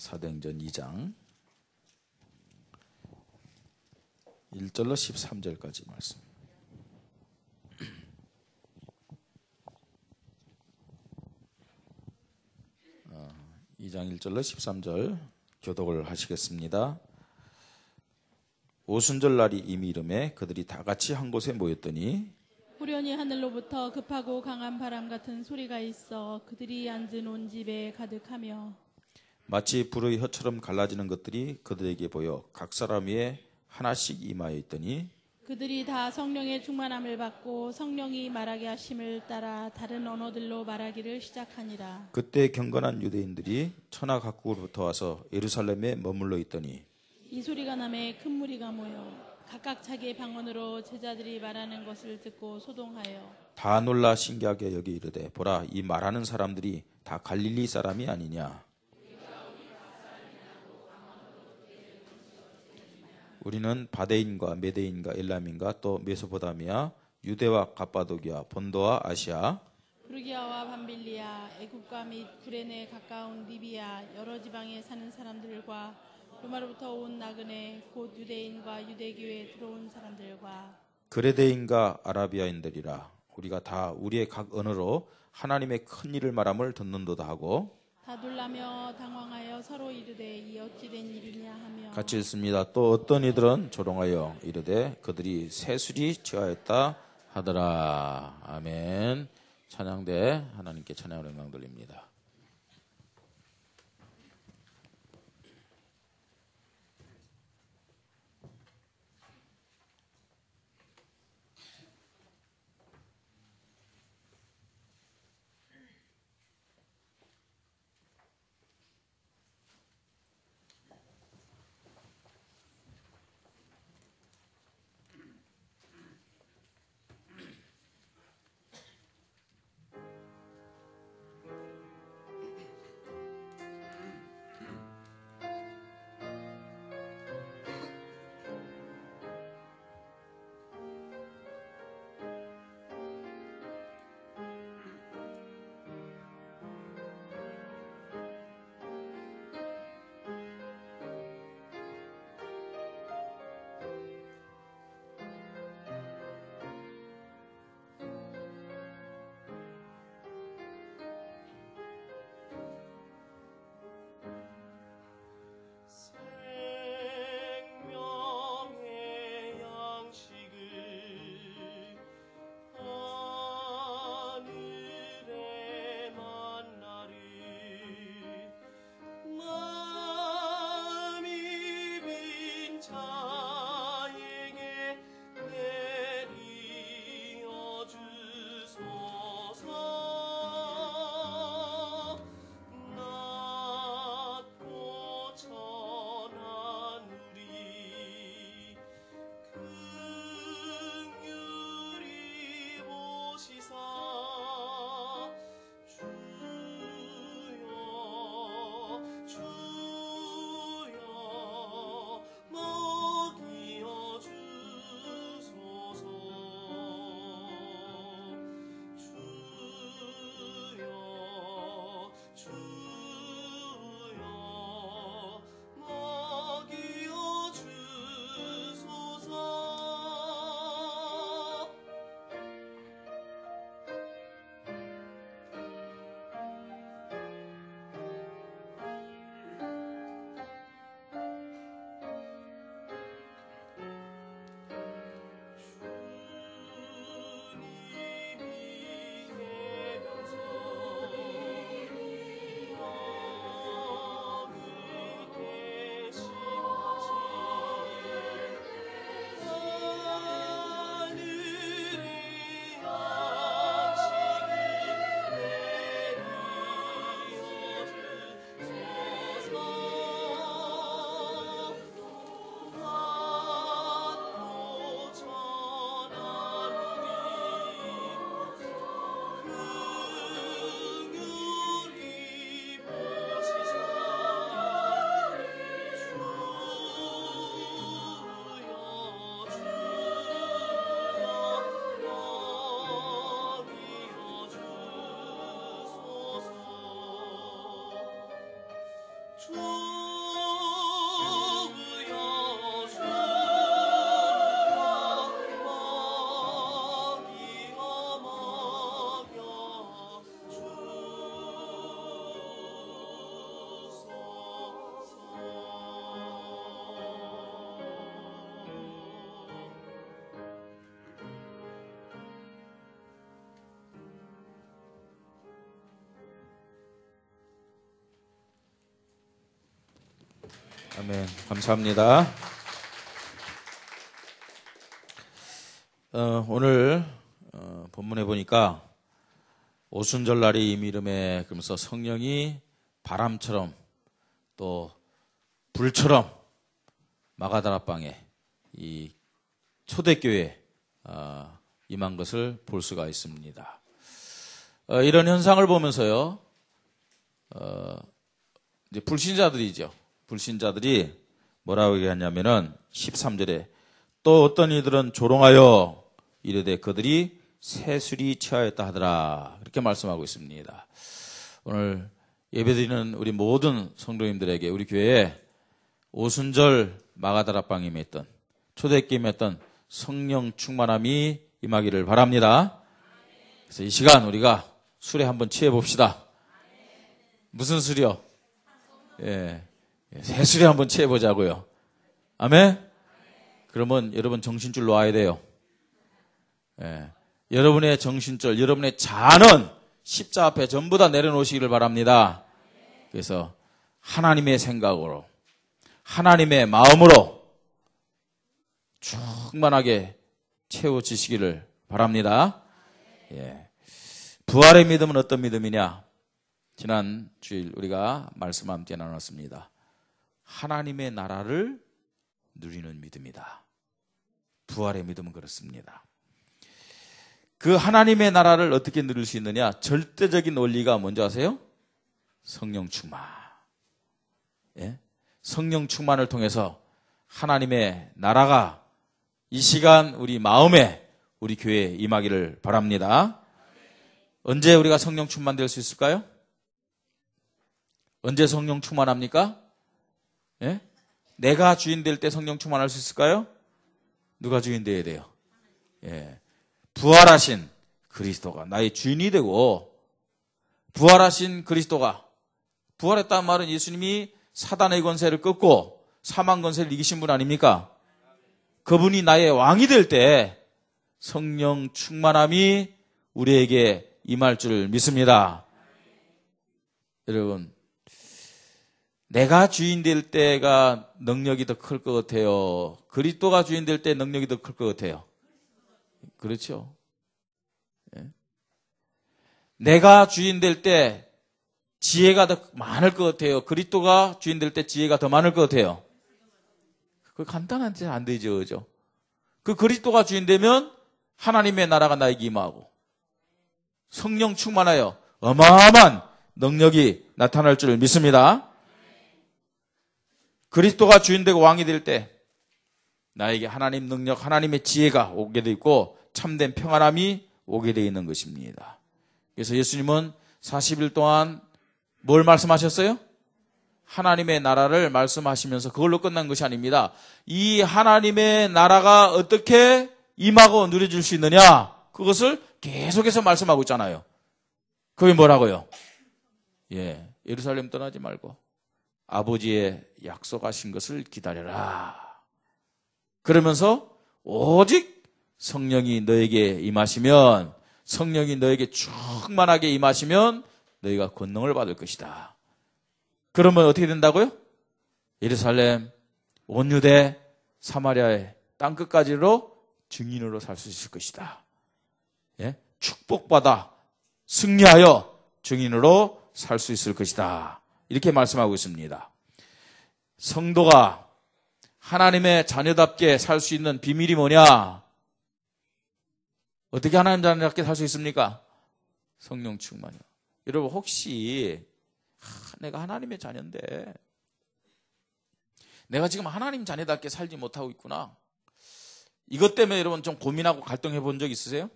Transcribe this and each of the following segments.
사도행전 2장 1절로 13절까지 말씀. 2장 1절로 13절 교독을 하시겠습니다. 오순절 날이 이미 이름에 그들이 다 같이 한 곳에 모였더니 후련히 하늘로부터 급하고 강한 바람 같은 소리가 있어 그들이 앉은 온 집에 가득하며 마치 불의 혀처럼 갈라지는 것들이 그들에게 보여 각 사람 위에 하나씩 임하여 있더니 그들이 다 성령의 충만함을 받고 성령이 말하게 하심을 따라 다른 언어들로 말하기를 시작하니라. 그때 경건한 유대인들이 천하 각국으로부터 와서 예루살렘에 머물러 있더니 이 소리가 나매 큰 무리가 모여 각각 자기의 방언으로 제자들이 말하는 것을 듣고 소동하여 다 놀라 신기하게 여기 이르되 보라 이 말하는 사람들이 다 갈릴리 사람이 아니냐. 우리는 바데인과 메데인과 엘람인과 또 메소포타미아 유대와 갑바도기아 본도와 아시아 프르기아와 밤빌리아 애굽과 및 구레네 가까운 리비아 여러 지방에 사는 사람들과 로마로부터 온 나그네 곧 유대인과 유대교에 들어온 사람들과 그레데인과 아라비아인들이라 우리가 다 우리의 각 언어로 하나님의 큰 일을 말함을 듣는도다 하고 다 놀라며 당황하여 서로 이르되 이 어찌 된 일이냐 하며 같이 읽습니다. 또 어떤 이들은 조롱하여 이르되 그들이 새술이 취하였다 하더라. 아멘. 찬양대 하나님께 찬양을 영광 돌립니다. 주 아멘. 감사합니다. 오늘 본문에 보니까 오순절 날이 이미름에 그러면서 성령이 바람처럼 또 불처럼 마가다락방에 이 초대교회에 임한 것을 볼 수가 있습니다. 이런 현상을 보면서요, 이제 불신자들이죠. 불신자들이 뭐라고 얘기하냐면은 13절에 또 어떤 이들은 조롱하여 이르되 그들이 세술이 취하였다 하더라. 그렇게 말씀하고 있습니다. 오늘 예배드리는 우리 모든 성도님들에게 우리 교회에 오순절 마가다락방에 임했던 초대교회에 임했던 성령 충만함이 임하기를 바랍니다. 그래서 이 시간 우리가 술에 한번 취해 봅시다. 무슨 술이요? 새술에 한번 취해 보자고요. 아멘. 그러면 여러분 정신줄 놓아야 돼요. 여러분의 정신줄, 여러분의 잔은 십자 앞에 전부 다 내려놓으시기를 바랍니다. 그래서 하나님의 생각으로, 하나님의 마음으로 충만하게 채워지시기를 바랍니다. 부활의 믿음은 어떤 믿음이냐? 지난 주일 우리가 말씀 함께 나눴습니다. 하나님의 나라를 누리는 믿음이다. 부활의 믿음은 그렇습니다. 그 하나님의 나라를 어떻게 누릴 수 있느냐? 절대적인 원리가 뭔지 아세요? 성령 충만. 성령 충만을 통해서 하나님의 나라가 이 시간 우리 마음에, 우리 교회에 임하기를 바랍니다. 언제 우리가 성령 충만될 수 있을까요? 언제 성령 충만합니까? 내가 주인 될 때 성령 충만할 수 있을까요? 누가 주인 되어야 돼요? 부활하신 그리스도가 나의 주인이 되고, 부활하신 그리스도가, 부활했다는 말은 예수님이 사단의 권세를 꺾고 사망 권세를 이기신 분 아닙니까? 그분이 나의 왕이 될 때 성령 충만함이 우리에게 임할 줄 믿습니다. 여러분, 내가 주인 될 때가 능력이 더 클 것 같아요? 그리스도가 주인 될 때 능력이 더 클 것 같아요? 그렇죠. 내가 주인 될 때 지혜가 더 많을 것 같아요? 그리스도가 주인 될 때 지혜가 더 많을 것 같아요? 그 간단한데 안 되죠, 그죠? 그 그리스도가 주인 되면 하나님의 나라가 나에게 임하고 성령 충만하여 어마어마한 능력이 나타날 줄 믿습니다. 그리스도가 주인 되고 왕이 될 때 나에게 하나님 능력, 하나님의 지혜가 오게 돼 있고 참된 평안함이 오게 돼 있는 것입니다. 그래서 예수님은 40일 동안 뭘 말씀하셨어요? 하나님의 나라를 말씀하시면서 그걸로 끝난 것이 아닙니다. 이 하나님의 나라가 어떻게 임하고 누려질 수 있느냐? 그것을 계속해서 말씀하고 있잖아요. 그게 뭐라고요? 예루살렘 떠나지 말고 아버지의 약속하신 것을 기다려라. 그러면서 오직 성령이 너에게 임하시면, 성령이 너에게 충만하게 임하시면 너희가 권능을 받을 것이다. 그러면 어떻게 된다고요? 예루살렘, 온 유대, 사마리아의 땅끝까지로 증인으로 살 수 있을 것이다. 축복받아 승리하여 증인으로 살 수 있을 것이다. 이렇게 말씀하고 있습니다. 성도가 하나님의 자녀답게 살 수 있는 비밀이 뭐냐? 어떻게 하나님 자녀답게 살 수 있습니까? 성령 충만이요. 여러분 혹시 내가 하나님의 자녀인데 내가 지금 하나님 자녀답게 살지 못하고 있구나. 이것 때문에 여러분 좀 고민하고 갈등해 본 적 있으세요?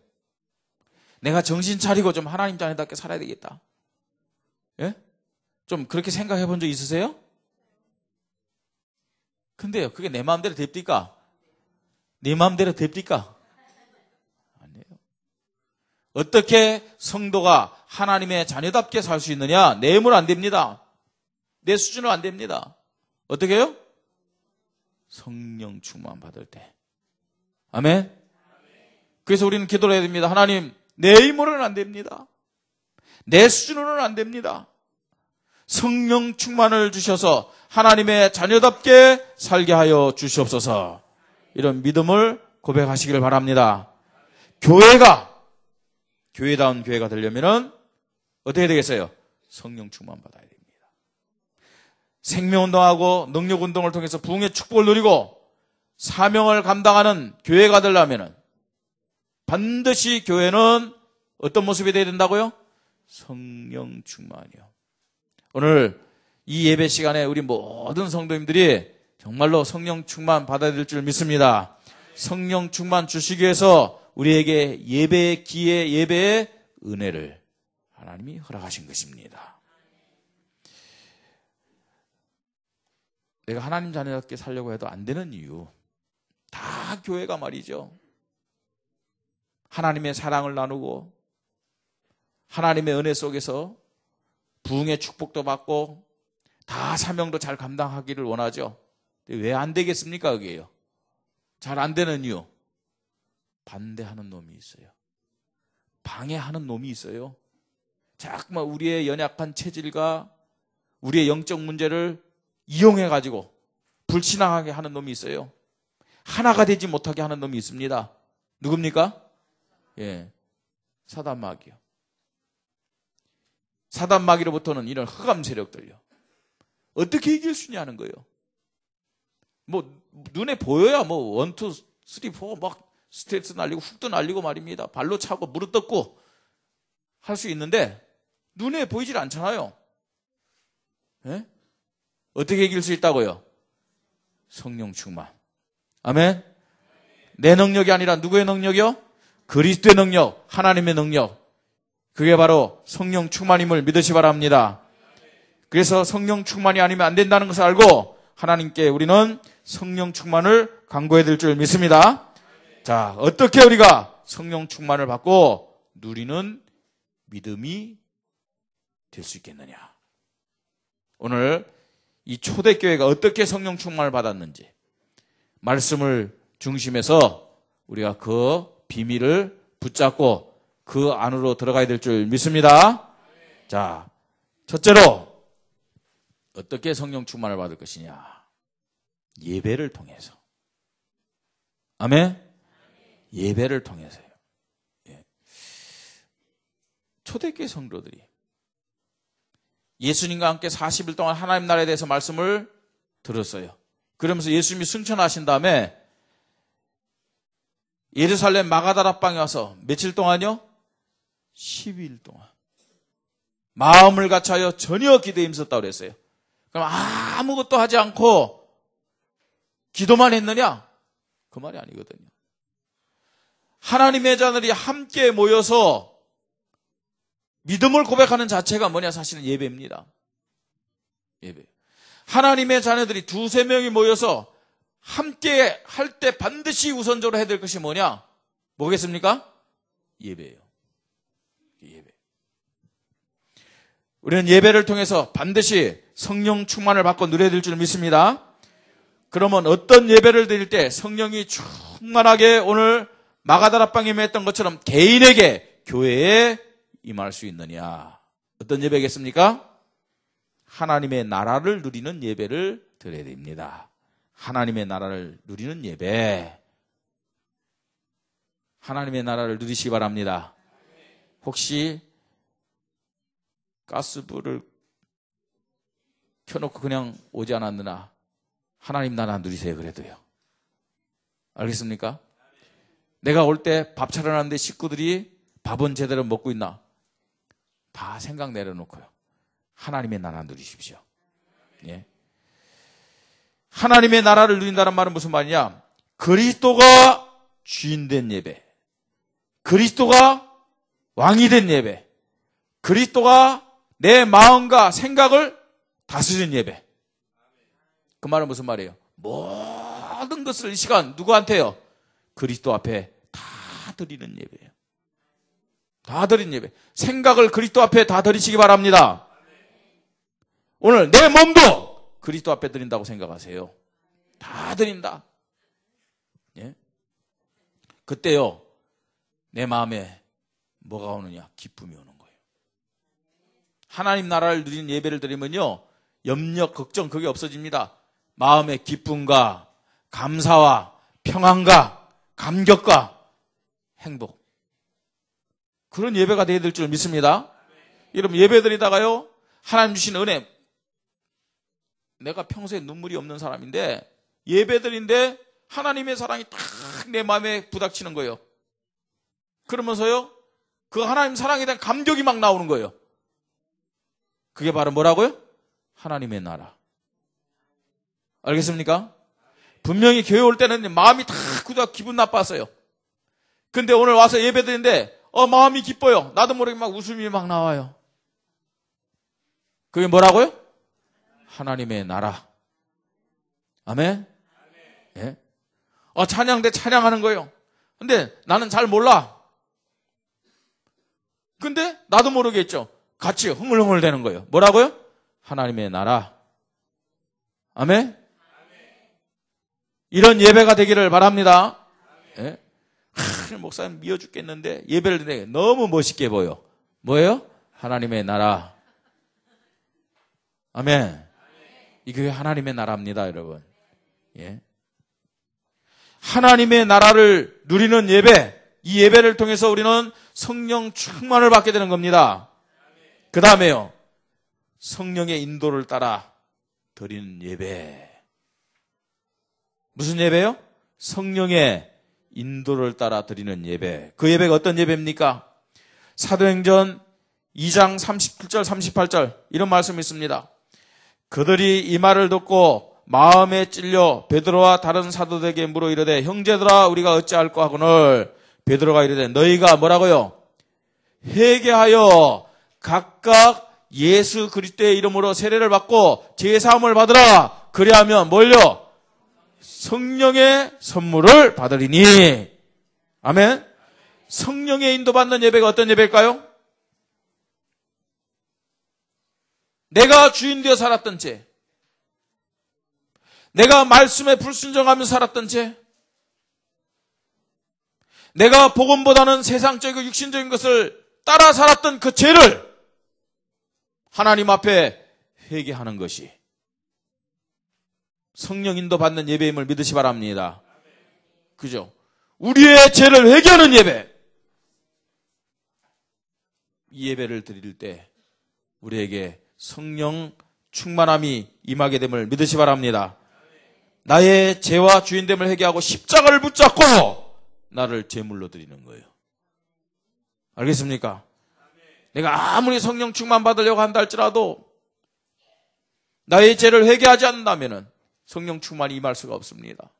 내가 정신 차리고 좀 하나님 자녀답게 살아야 되겠다. 좀 그렇게 생각해 본 적 있으세요? 근데요, 그게 내 마음대로 됩니까? 내 마음대로 됩니까? 아니에요. 어떻게 성도가 하나님의 자녀답게 살 수 있느냐? 내 힘으로 안 됩니다. 내 수준으로 안 됩니다. 어떻게 해요? 성령 충만 받을 때. 아멘? 그래서 우리는 기도를 해야 됩니다. 하나님, 내 힘으로는 안 됩니다. 내 수준으로는 안 됩니다. 성령 충만을 주셔서 하나님의 자녀답게 살게 하여 주시옵소서. 이런 믿음을 고백하시기를 바랍니다. 교회다운 교회가 되려면은 어떻게 되겠어요? 성령 충만 받아야 됩니다. 생명운동하고 능력운동을 통해서 부흥의 축복을 누리고 사명을 감당하는 교회가 되려면은 반드시 교회는 어떤 모습이 되어야 된다고요? 성령 충만이요. 오늘 이 예배 시간에 우리 모든 성도님들이 정말로 성령 충만 받아야 될 줄 믿습니다. 성령 충만 주시기 위해서 우리에게 예배의 기회, 예배의 은혜를 하나님이 허락하신 것입니다. 내가 하나님 자녀답게 살려고 해도 안 되는 이유, 다 교회가 말이죠. 하나님의 사랑을 나누고 하나님의 은혜 속에서 부흥의 축복도 받고 다 사명도 잘 감당하기를 원하죠. 왜 안 되겠습니까? 그게요. 잘 안 되는 이유, 반대하는 놈이 있어요. 방해하는 놈이 있어요. 자꾸만 우리의 연약한 체질과 우리의 영적 문제를 이용해가지고 불신앙하게 하는 놈이 있어요. 하나가 되지 못하게 하는 놈이 있습니다. 누굽니까? 예, 사단마귀요. 사단마귀로부터는 이런 흑암 세력들요. 어떻게 이길 수 있냐는 거예요. 뭐 눈에 보여야 뭐 1, 2, 3, 4 막 스트레스 날리고 훅도 날리고 말입니다. 발로 차고 무릎 떴고 할 수 있는데 눈에 보이질 않잖아요. 예? 어떻게 이길 수 있다고요? 성령 충만. 아멘. 내 능력이 아니라 누구의 능력이요? 그리스도의 능력, 하나님의 능력. 그게 바로 성령 충만임을 믿으시 바랍니다. 그래서 성령 충만이 아니면 안 된다는 것을 알고 하나님께 우리는 성령 충만을 간구해야 될 줄 믿습니다. 자, 어떻게 우리가 성령 충만을 받고 누리는 믿음이 될 수 있겠느냐? 오늘 이 초대교회가 어떻게 성령 충만을 받았는지 말씀을 중심해서 우리가 그 비밀을 붙잡고 그 안으로 들어가야 될 줄 믿습니다. 자, 첫째로 어떻게 성령 충만을 받을 것이냐? 예배를 통해서. 아멘? 예배를 통해서요. 예. 초대교회 성도들이 예수님과 함께 40일 동안 하나님 나라에 대해서 말씀을 들었어요. 그러면서 예수님이 승천하신 다음에 예루살렘 마가다라방에 와서 며칠 동안요? 12일 동안 마음을 같이하여 전혀 기도에 힘썼다고 그랬어요. 그럼 아무것도 하지 않고 기도만 했느냐? 그 말이 아니거든요. 하나님의 자녀들이 함께 모여서 믿음을 고백하는 자체가 뭐냐? 사실은 예배입니다. 예배. 하나님의 자녀들이 2, 3명이 모여서 함께 할 때 반드시 우선적으로 해야 될 것이 뭐냐? 뭐겠습니까? 예배예요. 예배. 우리는 예배를 통해서 반드시 성령 충만을 받고 누려야 될 줄 믿습니다. 그러면 어떤 예배를 드릴 때 성령이 충만하게 오늘 마가다라방에 임했던 것처럼 개인에게 교회에 임할 수 있느냐? 어떤 예배겠습니까? 하나님의 나라를 누리는 예배를 드려야 됩니다. 하나님의 나라를 누리는 예배. 하나님의 나라를 누리시기 바랍니다. 혹시 가스불을 켜놓고 그냥 오지 않았느나 하나님 나라 누리세요. 그래도요. 알겠습니까? 내가 올 때 밥 차려놨는데 식구들이 밥은 제대로 먹고 있나? 다 생각 내려놓고요. 하나님의 나라 누리십시오. 예. 하나님의 나라를 누린다는 말은 무슨 말이냐? 그리스도가 주인된 예배, 그리스도가 왕이 된 예배, 그리스도가 내 마음과 생각을 다스리는 예배. 그 말은 무슨 말이에요? 모든 것을 이 시간 누구한테요? 그리스도 앞에 다 드리는 예배예요. 다 드리는 예배. 생각을 그리스도 앞에 다 드리시기 바랍니다. 오늘 내 몸도 그리스도 앞에 드린다고 생각하세요. 다 드린다. 예? 그때요, 내 마음에 뭐가 오느냐? 기쁨이 오는 거예요. 하나님 나라를 누리는 예배를 드리면요, 염려, 걱정 그게 없어집니다. 마음의 기쁨과 감사와 평안과 감격과 행복, 그런 예배가 되어야 될 줄 믿습니다. 여러분, 예배 드리다가요, 하나님 주신 은혜, 내가 평소에 눈물이 없는 사람인데 예배 드린데 하나님의 사랑이 탁 내 마음에 부닥치는 거예요. 그러면서요, 그 하나님 사랑에 대한 감격이 막 나오는 거예요. 그게 바로 뭐라고요? 하나님의 나라. 알겠습니까? 분명히 교회 올 때는 마음이 탁 기분 나빴어요. 근데 오늘 와서 예배 드리는데 마음이 기뻐요. 나도 모르게 막 웃음이 막 나와요. 그게 뭐라고요? 하나님의 나라. 아멘? 예? 찬양대 찬양하는 거예요. 근데 나는 잘 몰라. 근데 나도 모르겠죠. 같이 흥얼흥얼 되는 거예요. 뭐라고요? 하나님의 나라. 아멘? 이런 예배가 되기를 바랍니다. 예? 목사님 미워 죽겠는데 예배를 드리게 너무 멋있게 보여. 뭐예요? 하나님의 나라. 아멘. 이 교회 하나님의 나라입니다, 여러분. 예. 하나님의 나라를 누리는 예배, 이 예배를 통해서 우리는 성령 충만을 받게 되는 겁니다. 그 다음에요, 성령의 인도를 따라 드리는 예배. 무슨 예배요? 성령의 인도를 따라 드리는 예배. 그 예배가 어떤 예배입니까? 사도행전 2장 37절 38절 이런 말씀이 있습니다. 그들이 이 말을 듣고 마음에 찔려 베드로와 다른 사도들에게 물어 이르되, 형제들아 우리가 어찌할까 하거늘, 베드로가 이르되 너희가 뭐라고요? 회개하여 각각 예수 그리스도의 이름으로 세례를 받고 제사함을 받으라. 그리하면 뭘요? 성령의 선물을 받으리니. 아멘. 성령의 인도받는 예배가 어떤 예배일까요? 내가 주인 되어 살았던 죄, 내가 말씀에 불순종하며 살았던 죄, 내가 복음보다는 세상적이고 육신적인 것을 따라 살았던 그 죄를 하나님 앞에 회개하는 것이 성령 인도 받는 예배임을 믿으시 바랍니다. 그죠? 우리의 죄를 회개하는 예배. 이 예배를 드릴 때 우리에게 성령 충만함이 임하게 됨을 믿으시 바랍니다. 나의 죄와 주인됨을 회개하고 십자가를 붙잡고 나를 제물로 드리는 거예요. 알겠습니까? 내가 아무리 성령 충만 받으려고 한다 할지라도 나의 죄를 회개하지 않는다면 성령 충만이 임할 수가 없습니다.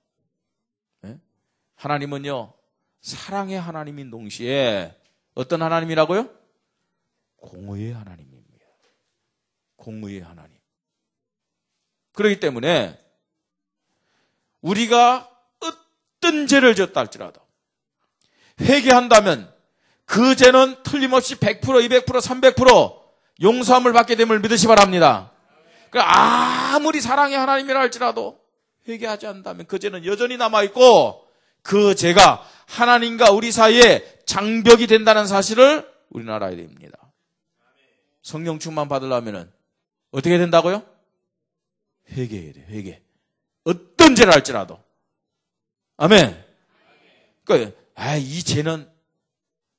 네? 하나님은요, 사랑의 하나님인 동시에 어떤 하나님이라고요? 공의의 하나님입니다. 공의의 하나님. 그렇기 때문에 우리가 어떤 죄를 졌다 할지라도 회개한다면 그 죄는 틀림없이 100%, 200%, 300% 용서함을 받게 됨을 믿으시 바랍니다. 아무리 사랑의 하나님이라 할지라도 회개하지 않는다면 그 죄는 여전히 남아있고 그 죄가 하나님과 우리 사이에 장벽이 된다는 사실을 우리는 알아야 됩니다. 성령 충만 받으려면 어떻게 된다고요? 회개해야 돼요. 회개. 어떤 죄를 할지라도. 아멘. 그러니까 이 죄는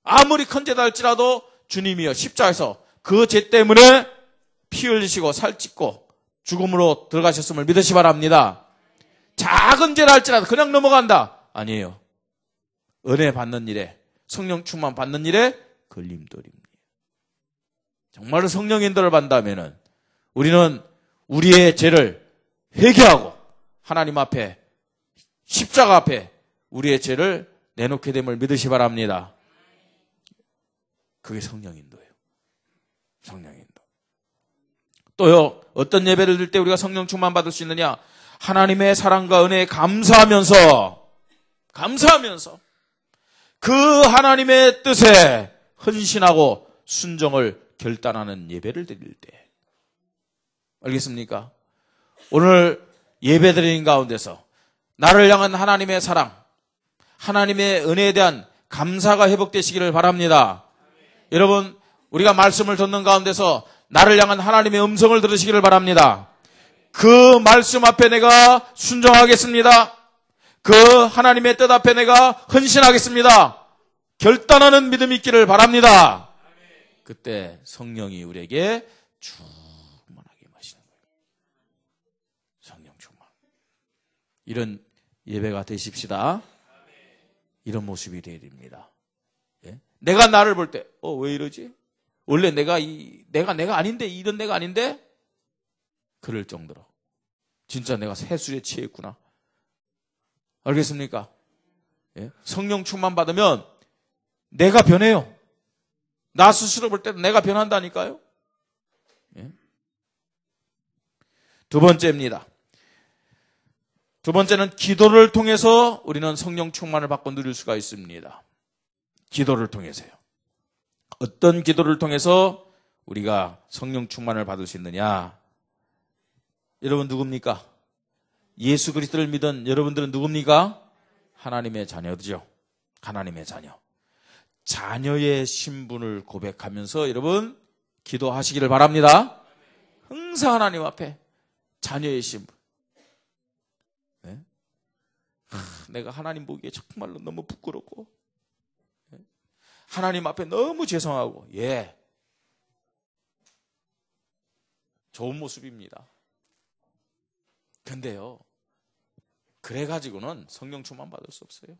아무리 큰 죄다 할지라도 주님이여 십자가에서 그 죄 때문에 피 흘리시고 살찌고 죽음으로 들어가셨음을 믿으시 바랍니다. 작은 죄를 할지라도 그냥 넘어간다. 아니에요. 은혜 받는 일에, 성령 충만 받는 일에 걸림돌입니다. 정말로 성령 인도를 받는다면 우리는 우리의 죄를 회개하고 하나님 앞에, 십자가 앞에 우리의 죄를 내놓게 됨을 믿으시 바랍니다. 그게 성령 인도예요. 성령 인도. 또요, 어떤 예배를 드릴 때 우리가 성령 충만 받을 수 있느냐? 하나님의 사랑과 은혜에 감사하면서 그 하나님의 뜻에 헌신하고 순종을 결단하는 예배를 드릴 때. 알겠습니까? 오늘 예배 드리는 가운데서 나를 향한 하나님의 사랑, 하나님의 은혜에 대한 감사가 회복되시기를 바랍니다. 여러분, 우리가 말씀을 듣는 가운데서 나를 향한 하나님의 음성을 들으시기를 바랍니다. 그 말씀 앞에 내가 순종하겠습니다. 그 하나님의 뜻 앞에 내가 헌신하겠습니다. 결단하는 믿음이 있기를 바랍니다. 그때 성령이 우리에게 충만하게 마시는 거예요. 성령 충만. 이런 예배가 되십시다. 이런 모습이 되어야 됩니다. 예? 내가 나를 볼 때, 왜 이러지? 원래 내가 아닌데, 이런 내가 아닌데? 그럴 정도로. 진짜 내가 세술에 취했구나. 알겠습니까? 예? 성령 충만 받으면 내가 변해요. 나 스스로 볼 때도 내가 변한다니까요. 예? 두 번째입니다. 두 번째는 기도를 통해서 우리는 성령 충만을 받고 누릴 수가 있습니다. 기도를 통해서요. 어떤 기도를 통해서 우리가 성령 충만을 받을 수 있느냐? 여러분 누굽니까? 예수 그리스도를 믿은 여러분들은 누굽니까? 하나님의 자녀죠. 하나님의 자녀. 자녀의 신분을 고백하면서 여러분 기도하시기를 바랍니다. 항상 하나님 앞에 자녀의 신분. 네? 내가 하나님 보기에 정말로 너무 부끄럽고 하나님 앞에 너무 죄송하고 좋은 모습입니다. 근데요, 그래가지고는 성령 충만 받을 수 없어요.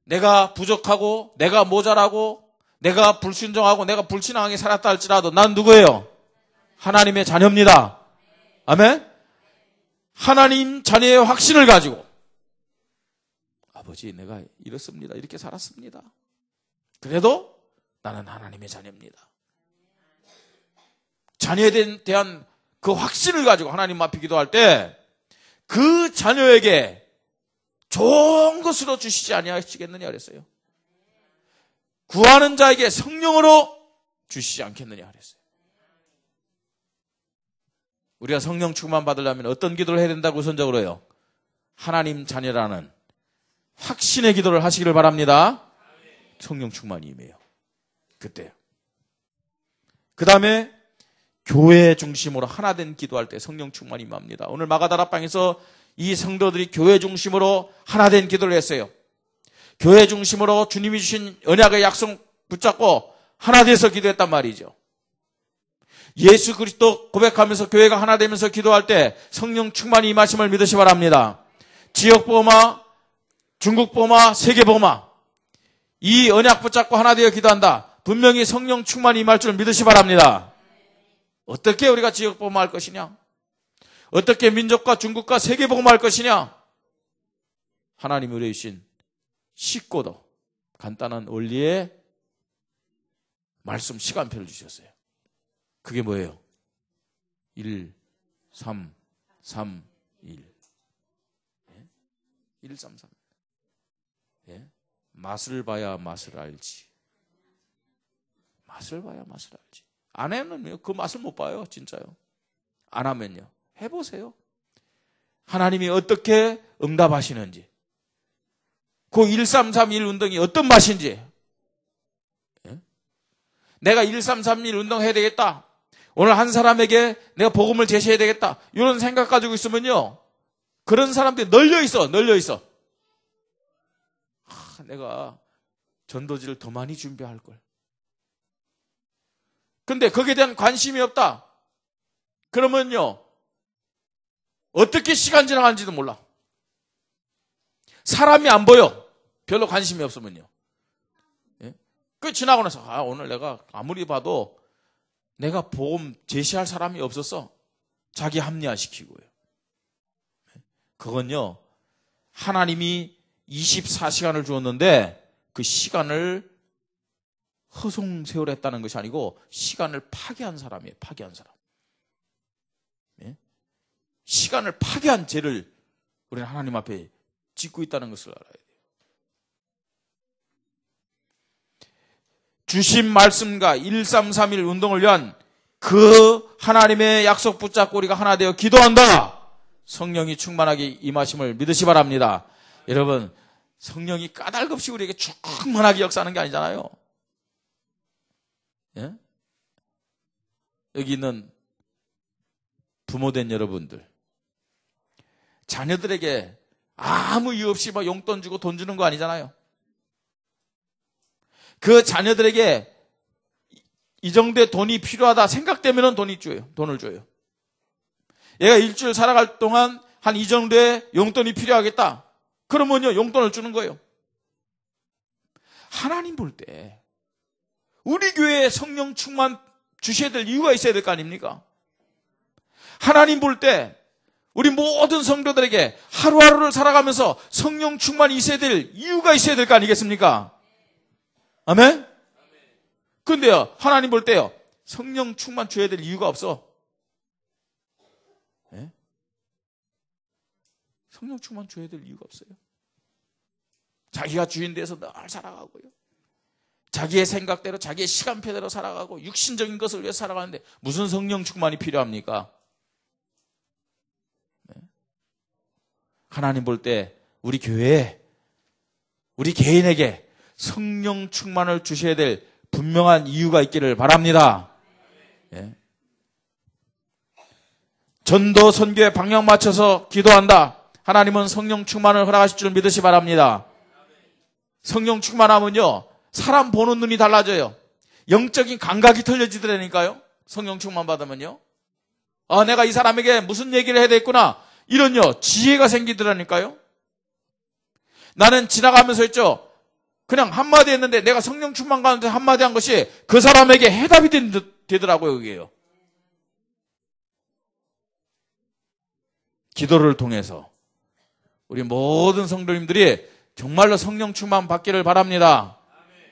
내가 부족하고, 내가 모자라고, 내가 불순종하고, 내가 불신앙하게 살았다 할지라도 난 누구예요? 하나님의 자녀입니다. 아멘? 하나님 자녀의 확신을 가지고 아버지 내가 이렇습니다. 이렇게 살았습니다. 그래도 나는 하나님의 자녀입니다. 자녀에 대한 그 확신을 가지고 하나님 앞에 기도할 때 그 자녀에게 좋은 것으로 주시지 아니하시겠느냐 그랬어요. 구하는 자에게 성령으로 주시지 않겠느냐 그랬어요. 우리가 성령 충만 받으려면 어떤 기도를 해야 된다고 우선적으로요? 하나님 자녀라는 확신의 기도를 하시기를 바랍니다. 성령 충만이 임해요. 그때요. 그 다음에 교회 중심으로 하나된 기도할 때 성령 충만이 임합니다. 오늘 마가다락방에서 이 성도들이 교회 중심으로 하나된 기도를 했어요. 교회 중심으로 주님이 주신 언약의 약속 붙잡고 하나 돼서 기도했단 말이죠. 예수 그리스도 고백하면서 교회가 하나 되면서 기도할 때 성령 충만이 임하심을 믿으시 바랍니다. 지역복음화, 중국복음화, 세계복음화 이 언약 붙잡고 하나 되어 기도한다. 분명히 성령 충만이 임할 줄 믿으시 바랍니다. 어떻게 우리가 지역복음화 할 것이냐? 어떻게 민족과 중국과 세계복음화 할 것이냐? 하나님이 우리에게 주신 쉽고도 간단한 원리의 말씀 시간표를 주셨어요. 그게 뭐예요? 1, 3, 3, 1. 1, 3, 3. 예? 맛을 봐야 맛을 알지. 맛을 봐야 맛을 알지. 안 하면요, 그 맛을 못 봐요, 진짜요. 안 하면요. 해보세요. 하나님이 어떻게 응답하시는지. 그 1331 운동이 어떤 맛인지. 예? 내가 1331 운동해야 되겠다. 오늘 한 사람에게 내가 복음을 제시해야 되겠다. 이런 생각 가지고 있으면요. 그런 사람들이 널려 있어. 내가 전도지를 더 많이 준비할 걸. 근데 거기에 대한 관심이 없다. 그러면요. 어떻게 시간 지나가는지도 몰라. 사람이 안 보여. 별로 관심이 없으면요. 예? 그 지나고 나서 오늘 내가 아무리 봐도 내가 복음 제시할 사람이 없었어. 자기 합리화시키고요. 그건요. 하나님이 24시간을 주었는데 그 시간을 허송세월했다는 것이 아니고 시간을 파괴한 사람이에요. 파괴한 사람. 예? 시간을 파괴한 죄를 우리는 하나님 앞에 짓고 있다는 것을 알아야 돼요. 주신 말씀과 1331 운동을 위한 그 하나님의 약속 붙잡고 우리가 하나 되어 기도한다. 성령이 충만하게 임하심을 믿으시 바랍니다. 여러분, 성령이 까닭없이 우리에게 충만하게 역사하는 게 아니잖아요. 예? 여기 있는 부모된 여러분들, 자녀들에게 아무 이유 없이 막 용돈 주고 돈 주는 거 아니잖아요. 그 자녀들에게 이 정도의 돈이 필요하다 생각되면 돈을 줘요. 얘가 일주일 살아갈 동안 한 이 정도의 용돈이 필요하겠다. 그러면요, 용돈을 주는 거예요. 하나님 볼 때 우리 교회에 성령 충만 주셔야 될 이유가 있어야 될 거 아닙니까? 하나님 볼 때 우리 모든 성도들에게 하루하루를 살아가면서 성령 충만이 있어야 될 이유가 있어야 될 거 아니겠습니까? 아멘? 근데요, 하나님 볼 때요, 성령 충만 줘야 될 이유가 없어. 네? 성령 충만 줘야 될 이유가 없어요. 자기가 주인 돼서 늘 살아가고요. 자기의 생각대로, 자기의 시간표대로 살아가고 육신적인 것을 위해서 살아가는데 무슨 성령 충만이 필요합니까? 네? 하나님 볼 때 우리 교회에, 우리 개인에게 성령 충만을 주셔야 될 분명한 이유가 있기를 바랍니다. 예. 전도 선교에 방향 맞춰서 기도한다. 하나님은 성령 충만을 허락하실 줄 믿으시 바랍니다. 성령 충만하면요, 사람 보는 눈이 달라져요. 영적인 감각이 틀려지더라니까요. 성령 충만 받으면요. 아, 내가 이 사람에게 무슨 얘기를 해야 되겠구나. 이런요, 지혜가 생기더라니까요. 나는 지나가면서 했죠. 그냥 한마디 했는데 내가 성령 충만 가는데 한마디 한 것이 그 사람에게 해답이 되더라고요, 그게요. 기도를 통해서 우리 모든 성도님들이 정말로 성령 충만 받기를 바랍니다.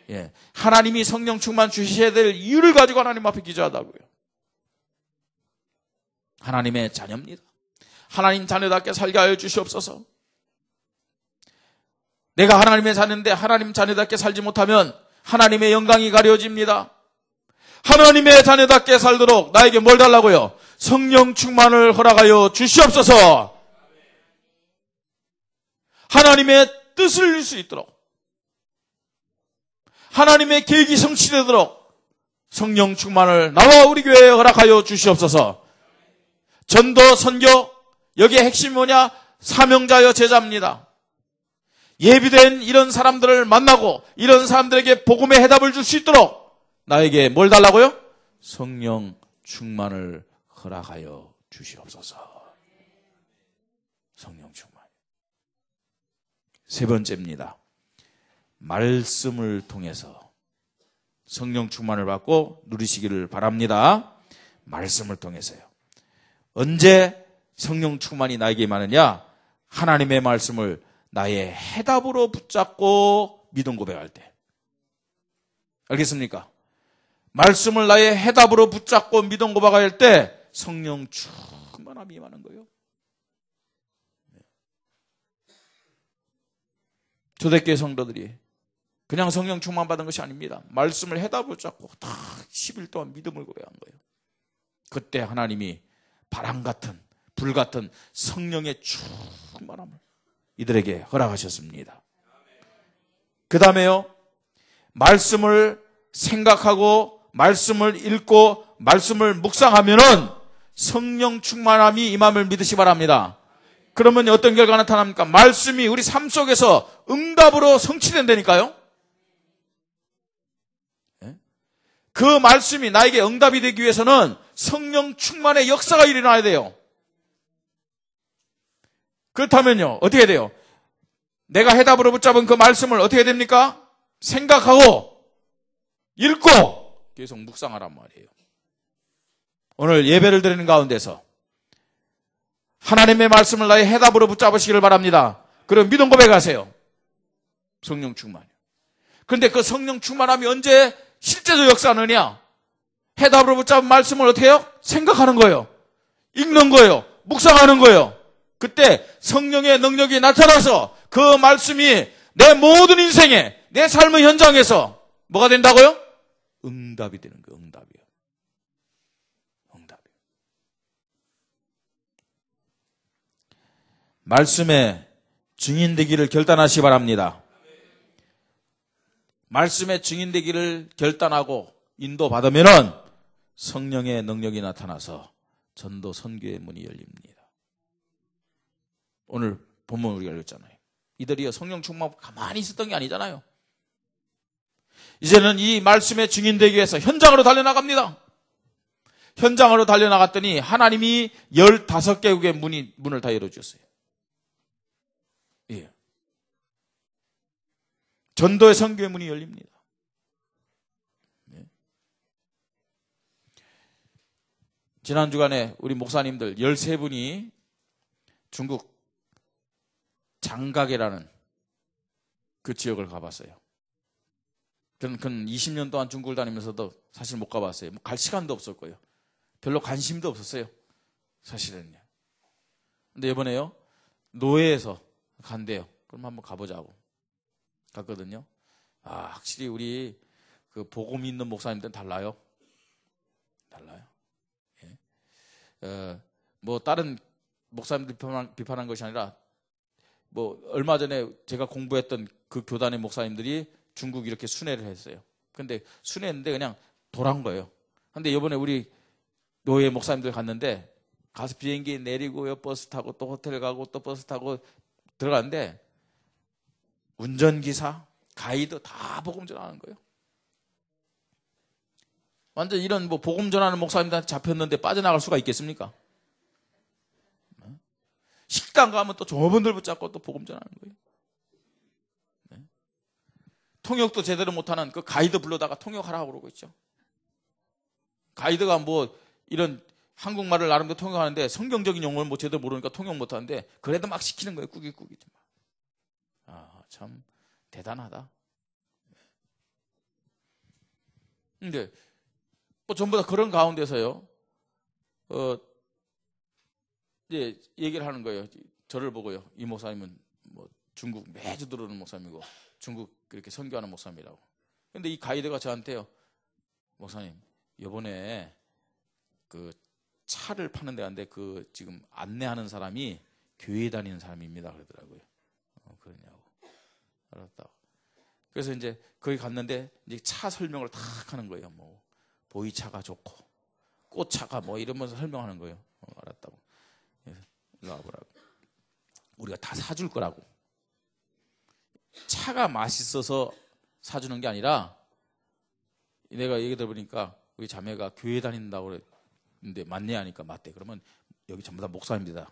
예. 하나님이 성령 충만 주셔야 될 이유를 가지고 하나님 앞에 기도하다고요. 하나님의 자녀입니다. 하나님 자녀답게 살게 하여 주시옵소서. 내가 하나님의 자녀인데 하나님 자녀답게 살지 못하면 하나님의 영광이 가려집니다. 하나님의 자녀답게 살도록 나에게 뭘 달라고요? 성령 충만을 허락하여 주시옵소서. 하나님의 뜻을 이룰 수 있도록, 하나님의 계획이 성취되도록 성령 충만을 나와 우리 교회에 허락하여 주시옵소서. 전도, 선교, 여기에 핵심이 뭐냐? 사명자여 제자입니다. 예비된 이런 사람들을 만나고 이런 사람들에게 복음의 해답을 줄 수 있도록 나에게 뭘 달라고요? 성령 충만을 허락하여 주시옵소서. 성령 충만. 세 번째입니다. 말씀을 통해서 성령 충만을 받고 누리시기를 바랍니다. 말씀을 통해서요. 언제 성령 충만이 나에게 임하느냐? 하나님의 말씀을 나의 해답으로 붙잡고 믿음 고백할 때. 알겠습니까? 말씀을 나의 해답으로 붙잡고 믿음 고백할 때 성령 충만함이 임하는 거예요. 초대교회 성도들이 그냥 성령 충만 받은 것이 아닙니다. 말씀을 해답으로 붙잡고 다 10일 동안 믿음을 고백한 거예요. 그때 하나님이 바람 같은, 불 같은 성령의 충만함을 이들에게 허락하셨습니다. 그 다음에요, 말씀을 생각하고 말씀을 읽고 말씀을 묵상하면은 성령 충만함이 임함을 믿으시 바랍니다. 그러면 어떤 결과가 나타납니까? 말씀이 우리 삶 속에서 응답으로 성취된다니까요. 그 말씀이 나에게 응답이 되기 위해서는 성령 충만의 역사가 일어나야 돼요. 그렇다면요, 어떻게 돼요? 내가 해답으로 붙잡은 그 말씀을 어떻게 됩니까? 생각하고 읽고 계속 묵상하란 말이에요. 오늘 예배를 드리는 가운데서 하나님의 말씀을 나의 해답으로 붙잡으시기를 바랍니다. 그럼 믿음 고백하세요. 성령 충만. 그런데 그 성령 충만함이 언제 실제적 역사하느냐? 해답으로 붙잡은 말씀을 어떻게 해요? 생각하는 거예요. 읽는 거예요. 묵상하는 거예요. 그때 성령의 능력이 나타나서 그 말씀이 내 모든 인생에, 내 삶의 현장에서 뭐가 된다고요? 응답이 되는 거예요. 응답이요. 응답이요. 말씀의 증인 되기를 결단하시기 바랍니다. 말씀의 증인 되기를 결단하고 인도받으면은 성령의 능력이 나타나서 전도 선교의 문이 열립니다. 오늘 본문 우리가 읽었잖아요. 이들이요 성령 충만하고 가만히 있었던 게 아니잖아요. 이제는 이 말씀의 증인되기 위해서 현장으로 달려나갑니다. 현장으로 달려나갔더니 하나님이 15개국의 문을 다 열어주셨어요. 예. 전도의 선교의 문이 열립니다. 네. 지난 주간에 우리 목사님들 13분이 중국 장각이라는 그 지역을 가봤어요. 저는 20년 동안 중국을 다니면서도 사실 못 가봤어요. 갈 시간도 없었고요. 별로 관심도 없었어요. 사실은요. 근데 이번에요. 노예에서 간대요. 그럼 한번 가보자고. 갔거든요. 확실히 우리 그 복음 있는 목사님들은 달라요. 달라요. 예. 뭐 다른 목사님들 비판한 것이 아니라 뭐 얼마 전에 제가 공부했던 그 교단의 목사님들이 중국 이렇게 순회를 했어요. 근데 순회했는데 그냥 돌아온 거예요. 근데 이번에 우리 노예 목사님들 갔는데 가서 비행기 내리고요. 버스 타고 또 호텔 가고 또 버스 타고 들어갔는데 운전기사, 가이드 다 복음 전하는 거예요. 완전 이런 뭐 복음 전하는 목사님들한테 잡혔는데 빠져나갈 수가 있겠습니까? 식당 가면 또 종업원들 붙잡고 또 복음 전하는 거예요. 네. 통역도 제대로 못하는 그 가이드 불러다가 통역하라고 그러고 있죠. 가이드가 뭐 이런 한국말을 나름대로 통역하는데 성경적인 용어를 뭐 제대로 모르니까 통역 못하는데 그래도 막 시키는 거예요. 꾸깃꾸깃. 참 대단하다. 근데 뭐 전부 다 그런 가운데서요. 이제 얘기를 하는 거예요. 저를 보고요. 이 목사님은 뭐 중국 매주 들어오는 목사님이고 중국 그렇게 선교하는 목사님이라고. 근데 이 가이드가 저한테요. 목사님, 이번에 그 차를 파는 데 갔는데 그 지금 안내하는 사람이 교회 다니는 사람입니다. 그러더라고요. 그러냐고. 알았다고. 그래서 이제 거기 갔는데 이제 차 설명을 탁 하는 거예요. 뭐 보이차가 좋고 꽃차가 뭐 이러면서 설명하는 거예요. 알았다고. 일로 와보라고. 우리가 다 사줄 거라고. 차가 맛있어서 사주는 게 아니라 내가 얘기 들어보니까 우리 자매가 교회 다닌다고 그랬는데 맞냐 하니까 맞대. 그러면 여기 전부 다 목사입니다.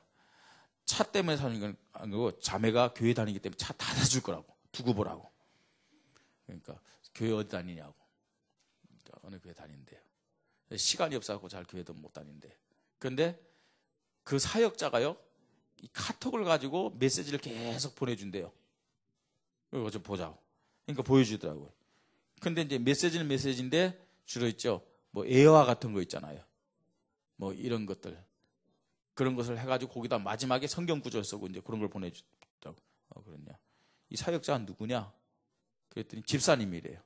차 때문에 사는 건 아니고 자매가 교회 다니기 때문에 차 다 사줄 거라고. 두고 보라고. 그러니까 교회 어디 다니냐고. 그러니까 어느 교회 다닌대요. 시간이 없어서 잘 교회도 못 다닌대. 그런데 그 사역자가요, 이 카톡을 가지고 메시지를 계속 보내준대요. 이거 좀 보자고. 그러니까 보여주더라고요. 근데 이제 메시지는 메시지인데 주로 있죠. 뭐 애화 같은 거 있잖아요. 뭐 이런 것들. 그런 것을 해가지고 거기다 마지막에 성경 구절 쓰고 이제 그런 걸 보내주더라고. 그랬냐. 이 사역자는 누구냐? 그랬더니 집사님이래요.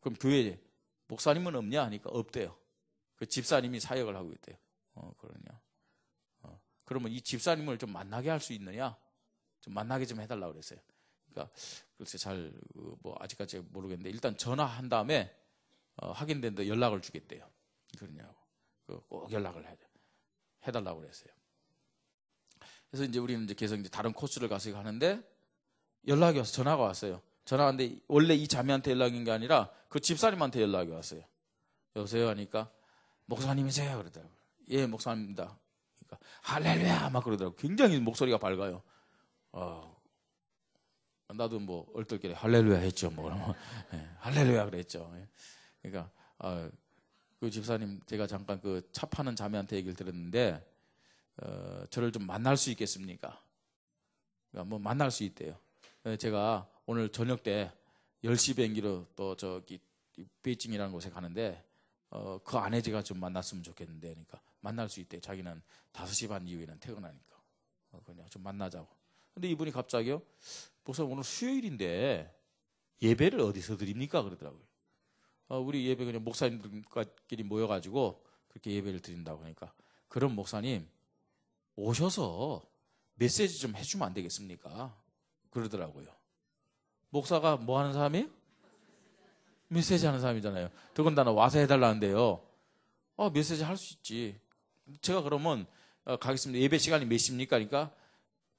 그럼 교회에 목사님은 없냐? 하니까 없대요. 그 집사님이 사역을 하고 있대요. 그러냐. 그러면 이 집사님을 좀 만나게 할 수 있느냐? 좀 만나게 좀 해달라고 그랬어요. 그러니까 글쎄 잘 뭐 아직까지 모르겠는데 일단 전화한 다음에 확인된데 연락을 주겠대요. 그러냐고. 꼭 연락을 해달라고 그랬어요. 그래서 이제 우리는 이제 계속 이제 다른 코스를 가서 하는데 연락이 와서 전화가 왔어요. 전화 왔는데 원래 이 자매한테 연락인 게 아니라 그 집사님한테 연락이 왔어요. 여보세요 하니까 목사님이세요? 그러더라고요. 예, 목사님입니다. 그러니까 할렐루야 막 그러더라고요. 굉장히 목소리가 밝아요. 나도 뭐 얼떨결에 할렐루야 했죠. 뭐 그러면 예, 할렐루야 그랬죠. 예. 그러니까 그 집사님 제가 잠깐 그 차 파는 자매한테 얘기를 들었는데 저를 좀 만날 수 있겠습니까? 그러니까 뭐 만날 수 있대요. 제가 오늘 저녁 때 10시 비행기로 또 저기 베이징이라는 곳에 가는데 그 안에 제가 좀 만났으면 좋겠는데 그러니까 만날 수 있대. 자기는 5시 반 이후에는 퇴근하니까. 그냥 좀 만나자고. 근데 이분이 갑자기요. 목사님 오늘 수요일인데 예배를 어디서 드립니까? 그러더라고요. 우리 예배 그냥 목사님들끼리 모여가지고 그렇게 예배를 드린다고 하니까 그럼 목사님 오셔서 메시지 좀 해주면 안 되겠습니까? 그러더라고요. 목사가 뭐 하는 사람이에요? 메시지 하는 사람이잖아요. 더군다나 와서 해달라는데요. 메시지 할 수 있지. 제가 그러면 가겠습니다. 예배 시간이 몇 시입니까? 그러니까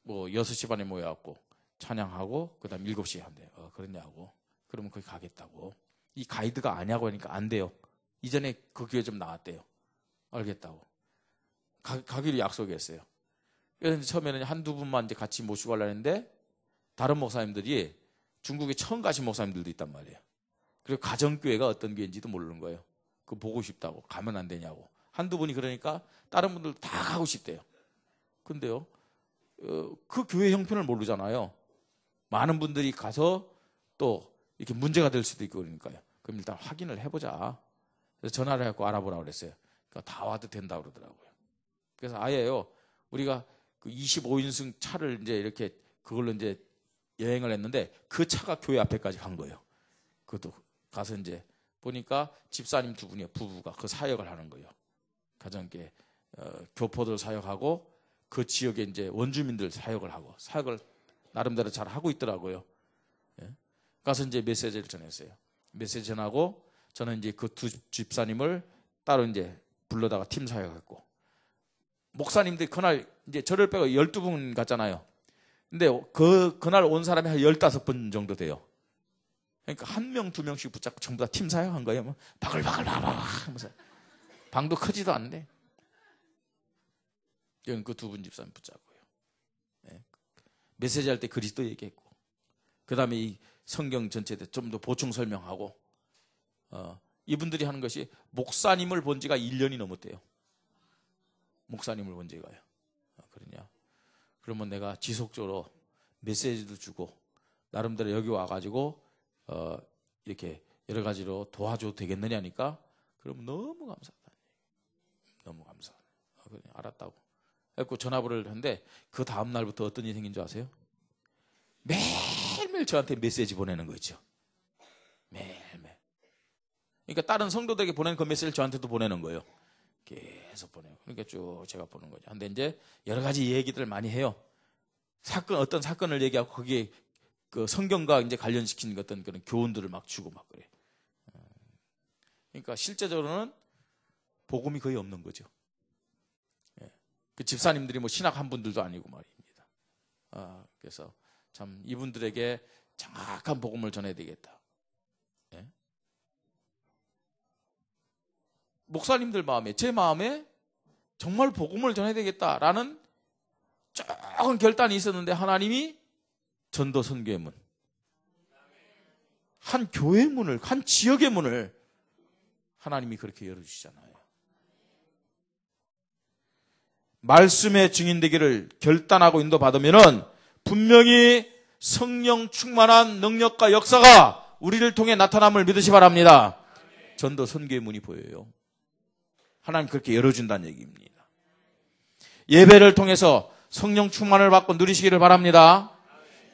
뭐 6시 반에 모여갖고 찬양하고 그 다음 7시에 한대요. 그러냐고. 그러면 거기 가겠다고. 이 가이드가 아냐고 하니까 안 돼요. 이전에 그 교회 좀 나왔대요. 알겠다고. 가기로 약속했어요. 그래서 처음에는 한두 분만 이제 같이 모시고 하려고 했는데 다른 목사님들이 중국에 처음 가신 목사님들도 있단 말이에요. 그리고 가정교회가 어떤 교회인지도 모르는 거예요. 그거 보고 싶다고. 가면 안 되냐고. 한두 분이 그러니까 다른 분들도 다 가고 싶대요. 근데요, 그 교회 형편을 모르잖아요. 많은 분들이 가서 또 이렇게 문제가 될 수도 있고 그러니까요. 그럼 일단 확인을 해보자. 그래서 전화를 해갖고 알아보라고 그랬어요. 그러니까 다 와도 된다고 그러더라고요. 그래서 아예요. 우리가 그 25인승 차를 이제 이렇게 그걸로 이제 여행을 했는데 그 차가 교회 앞에까지 간 거예요. 그것도 가서 이제 보니까 집사님 두 분이요. 부부가 그 사역을 하는 거예요. 가정교회 교포들 사역하고 그 지역에 이제 원주민들 사역을 하고 사역을 나름대로 잘 하고 있더라고요. 예. 가서 이제 메시지를 전했어요. 메시지 전하고 저는 이제 그 두 집사님을 따로 이제 불러다가 팀 사역했고 목사님들이 그날 이제 저를 빼고 12분 갔잖아요. 근데 그날 온 사람이 한 15분 정도 돼요. 그러니까 한 명, 두 명씩 붙잡고 전부 다 팀 사역한 거예요. 뭐 바글바글 하면서 방도 크지도 않네. 저는 그 두 분 집사님 붙잡고요. 네. 메시지 할 때 그리스도 얘기했고, 그 다음에 이 성경 전체에 좀 더 보충 설명하고, 이분들이 하는 것이 목사님을 본 지가 1년이 넘었대요. 목사님을 본 지가요. 그러냐? 그러면 내가 지속적으로 메시지도 주고 나름대로 여기 와가지고 이렇게 여러 가지로 도와줘도 되겠느냐니까 그러면 너무 감사하다. 너무 감사하다. 그냥 알았다고. 그래서 전화를 했는데 그 다음 날부터 어떤 일이 생긴 줄 아세요? 매일매일 저한테 메시지 보내는 거 있죠. 매일매일. 그러니까 다른 성도들에게 보내는 그 메시지를 저한테도 보내는 거예요. 계속 보내요. 그러니까 쭉 제가 보는 거죠. 근데 이제 여러 가지 얘기들을 많이 해요. 어떤 사건을 얘기하고 거기에 그 성경과 이제 관련시킨 어떤 그런 교훈들을 막 주고 막 그래. 그러니까 실제적으로는 복음이 거의 없는 거죠. 그 집사님들이 뭐 신학 한 분들도 아니고 말입니다. 그래서 참 이분들에게 정확한 복음을 전해야 되겠다. 목사님들 마음에, 제 마음에 정말 복음을 전해야 되겠다라는 조금 결단이 있었는데 하나님이 전도 선교의 문, 한 교회의 문을, 한 지역의 문을 하나님이 그렇게 열어주시잖아요. 말씀의 증인되기를 결단하고 인도받으면은 분명히 성령 충만한 능력과 역사가 우리를 통해 나타남을 믿으시 바랍니다. 전도 선교의 문이 보여요. 하나님 그렇게 열어준다는 얘기입니다. 예배를 통해서 성령 충만을 받고 누리시기를 바랍니다.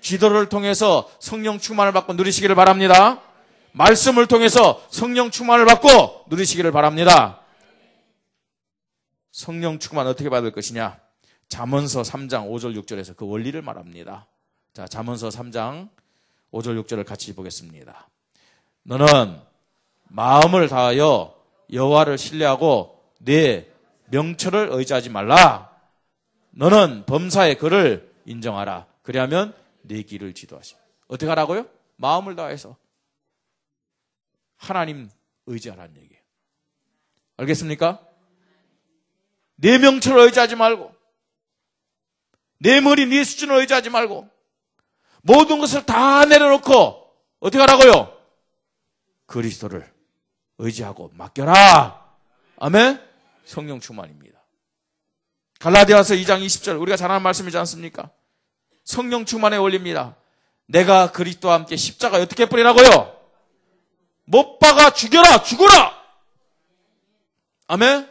기도를 통해서 성령 충만을 받고 누리시기를 바랍니다. 말씀을 통해서 성령 충만을 받고 누리시기를 바랍니다. 성령 충만 어떻게 받을 것이냐? 잠언서 3장 5절 6절에서 그 원리를 말합니다. 자, 잠언서 3장 5절 6절을 같이 보겠습니다. 너는 마음을 다하여 여호와를 신뢰하고 내 명철을 의지하지 말라. 너는 범사의 그를 인정하라. 그리하면 내 길을 지도하시오. 어떻게 하라고요? 마음을 다해서 하나님 의지하라는 얘기예요. 알겠습니까? 내 명철을 의지하지 말고 내 머리, 네 수준을 의지하지 말고 모든 것을 다 내려놓고 어떻게 하라고요? 그리스도를 의지하고 맡겨라. 아멘? 성령 충만입니다. 갈라디아서 2장 20절 우리가 잘 아는 말씀이지 않습니까? 성령 충만의 원리입니다. 내가 그리스도와 함께 십자가에 어떻게 뿌리라고요? 못 박아 죽여라, 죽어라. 아멘?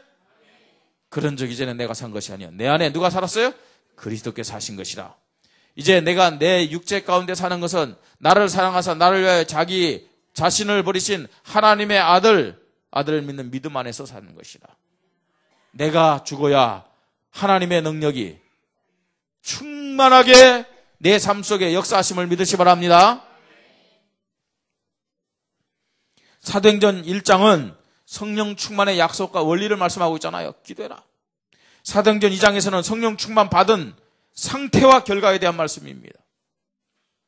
그런 적 이제는 내가 산 것이 아니야. 내 안에 누가 살았어요? 그리스도께 사신 것이라. 이제 내가 내 육체 가운데 사는 것은 나를 사랑하사 나를 위하여 자기 자신을 버리신 하나님의 아들을 믿는 믿음 안에서 사는 것이라. 내가 죽어야 하나님의 능력이 충만하게 내 삶 속에 역사하심을 믿으시 바랍니다. 사도행전 1장은 성령 충만의 약속과 원리를 말씀하고 있잖아요. 기도해라. 사도행전 2장에서는 성령 충만 받은 상태와 결과에 대한 말씀입니다.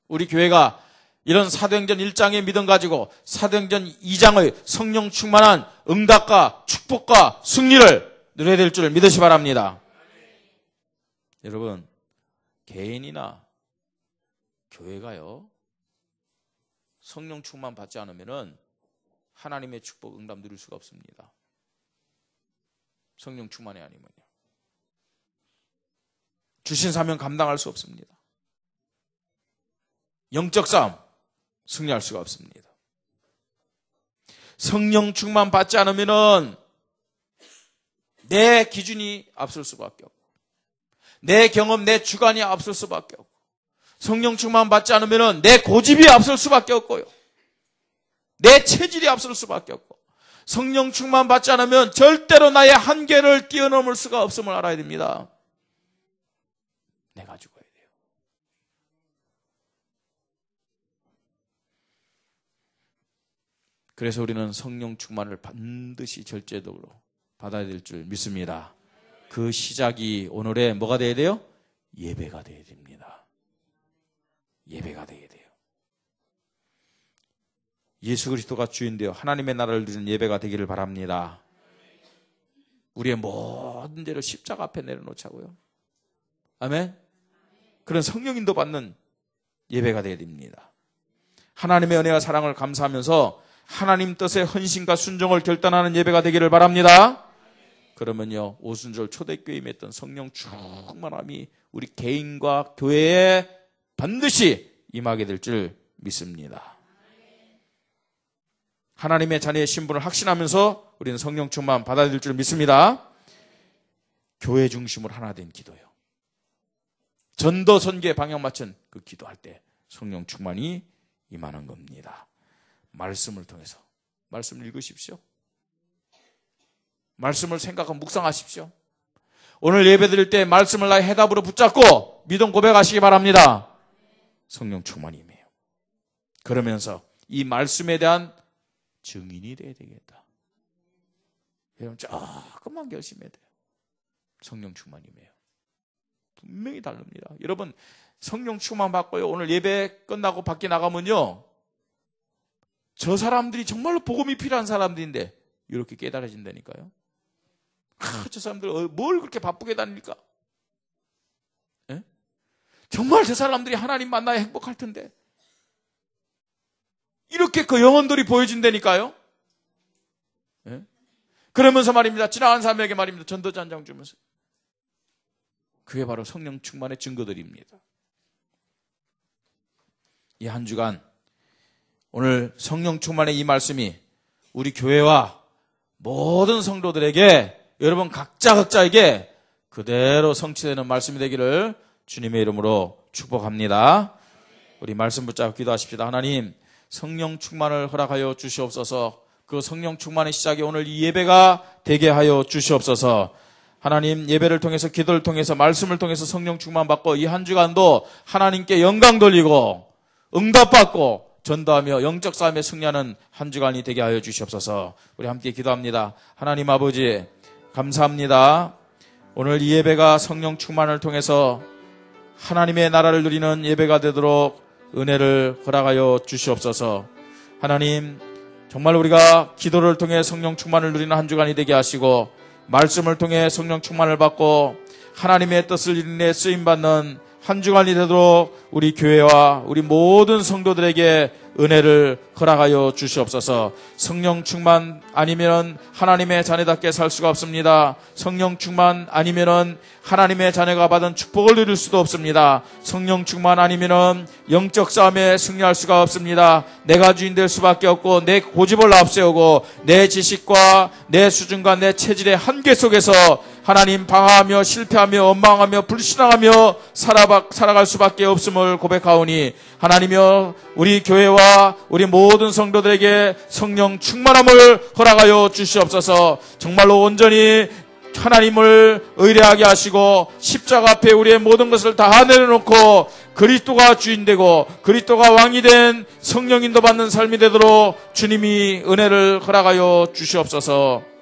우리 교회가 이런 사도행전 1장의 믿음 가지고 사도행전 2장의 성령 충만한 응답과 축복과 승리를 누려야 될 줄 믿으시 바랍니다. 여러분, 개인이나 교회가요, 성령 충만 받지 않으면은 하나님의 축복 응답 누릴 수가 없습니다. 성령 충만이 아니면요. 주신 사명 감당할 수 없습니다. 영적 싸움 승리할 수가 없습니다. 성령 충만 받지 않으면은 내 기준이 앞설 수밖에 없고, 내 경험, 내 주관이 앞설 수밖에 없고, 성령 충만 받지 않으면은 내 고집이 앞설 수밖에 없고요. 내 체질이 앞설 수밖에 없고, 성령 충만 받지 않으면 절대로 나의 한계를 뛰어넘을 수가 없음을 알아야 됩니다. 내가 죽어야 돼요. 그래서 우리는 성령 충만을 반드시 절제적으로 받아야 될 줄 믿습니다. 그 시작이 오늘의 뭐가 돼야 돼요? 예배가 돼야 됩니다. 예배가 돼야 돼요. 예수 그리스도가 주인되어 하나님의 나라를 누리는 예배가 되기를 바랍니다. 우리의 모든 죄를 십자가 앞에 내려놓자고요. 아멘. 그런 성령 인도 받는 예배가 되어야 됩니다. 하나님의 은혜와 사랑을 감사하면서 하나님 뜻의 헌신과 순종을 결단하는 예배가 되기를 바랍니다. 그러면요, 오순절 초대교회에 맺던 성령 충만함이 우리 개인과 교회에 반드시 임하게 될 줄 믿습니다. 하나님의 자녀의 신분을 확신하면서 우리는 성령 충만 받아야 될 줄 믿습니다. 교회 중심으로 하나 된 기도요. 전도 선교에 방향 맞춘 그 기도할 때 성령 충만이 임하는 겁니다. 말씀을 통해서 말씀을 읽으십시오. 말씀을 생각하고 묵상하십시오. 오늘 예배 드릴 때 말씀을 나의 해답으로 붙잡고 믿음 고백하시기 바랍니다. 성령 충만이 임해요. 그러면서 이 말씀에 대한 증인이 돼야 되겠다. 여러분 조금만 결심해야 돼요. 성령 충만이 임해요. 분명히 다릅니다. 여러분, 성령 충만 받고요, 오늘 예배 끝나고 밖에 나가면요, 저 사람들이 정말로 복음이 필요한 사람들인데 이렇게 깨달아진다니까요. 저 사람들 뭘 그렇게 바쁘게 다닙니까? 예? 정말 저 사람들이 하나님 만나야 행복할 텐데 이렇게 그 영혼들이 보여진다니까요. 예? 그러면서 말입니다, 지나간 사람에게 말입니다, 전도자 한 장 주면서. 그게 바로 성령 충만의 증거들입니다. 이 한 주간 오늘 성령 충만의 이 말씀이 우리 교회와 모든 성도들에게, 여러분 각자에게 그대로 성취되는 말씀이 되기를 주님의 이름으로 축복합니다. 우리 말씀 붙잡고 기도하십시다. 하나님, 성령 충만을 허락하여 주시옵소서. 그 성령 충만의 시작이 오늘 이 예배가 되게 하여 주시옵소서. 하나님, 예배를 통해서, 기도를 통해서, 말씀을 통해서 성령 충만 받고 이 한 주간도 하나님께 영광 돌리고 응답받고 전도하며 영적 싸움에 승리하는 한 주간이 되게 하여 주시옵소서. 우리 함께 기도합니다. 하나님 아버지, 감사합니다. 오늘 이 예배가 성령 충만을 통해서 하나님의 나라를 누리는 예배가 되도록 은혜를 허락하여 주시옵소서. 하나님, 정말 우리가 기도를 통해 성령 충만을 누리는 한 주간이 되게 하시고, 말씀을 통해 성령 충만을 받고 하나님의 뜻을 이루는 쓰임받는 한 주간이 되도록 우리 교회와 우리 모든 성도들에게 은혜를 허락하여 주시옵소서. 성령 충만 아니면 하나님의 자녀답게 살 수가 없습니다. 성령 충만 아니면 하나님의 자녀가 받은 축복을 누릴 수도 없습니다. 성령 충만 아니면 영적 싸움에 승리할 수가 없습니다. 내가 주인 될 수밖에 없고, 내 고집을 앞세우고 내 지식과 내 수준과 내 체질의 한계 속에서 하나님 방황하며 실패하며 원망하며 불신앙하며 살아갈 수밖에 없음을 고백하오니, 하나님이여 우리 교회와 우리 모든 성도들에게 성령 충만함을 허락하여 주시옵소서. 정말로 온전히 하나님을 의뢰하게 하시고 십자가 앞에 우리의 모든 것을 다 내려놓고 그리스도가 주인되고 그리스도가 왕이 된 성령 인도받는 삶이 되도록 주님이 은혜를 허락하여 주시옵소서.